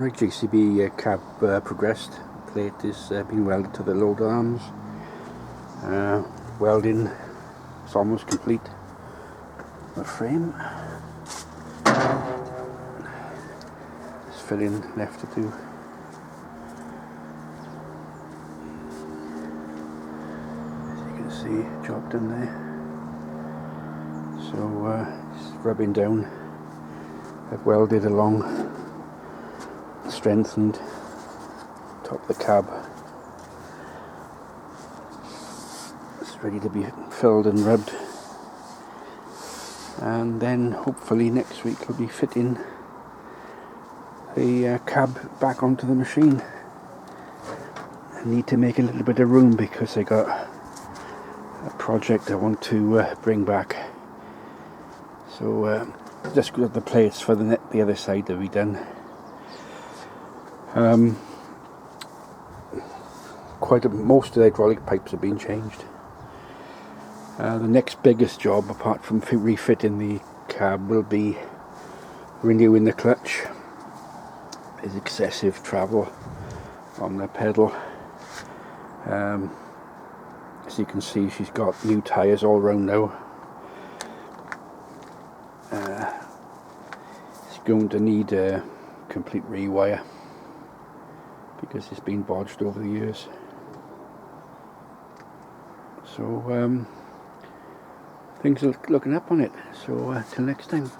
Right, JCB cab progressed. Plate is being welded to the load arms. Welding is almost complete. The frame. There's filling left to do. As you can see, job done there. So just rubbing down. I've welded along, strengthened top of the cab. It's ready to be filled and rubbed, and then hopefully next week we'll be fitting the cab back onto the machine. I need to make a little bit of room because I got a project I want to bring back. So just got the plates for the other side to be done. Most of the hydraulic pipes have been changed. The next biggest job, apart from refitting the cab, will be renewing the clutch. There's excessive travel on the pedal. As you can see, she's got new tyres all round now. It's going to need a complete rewire because it's been bodged over the years. So things are looking up on it. So till next time.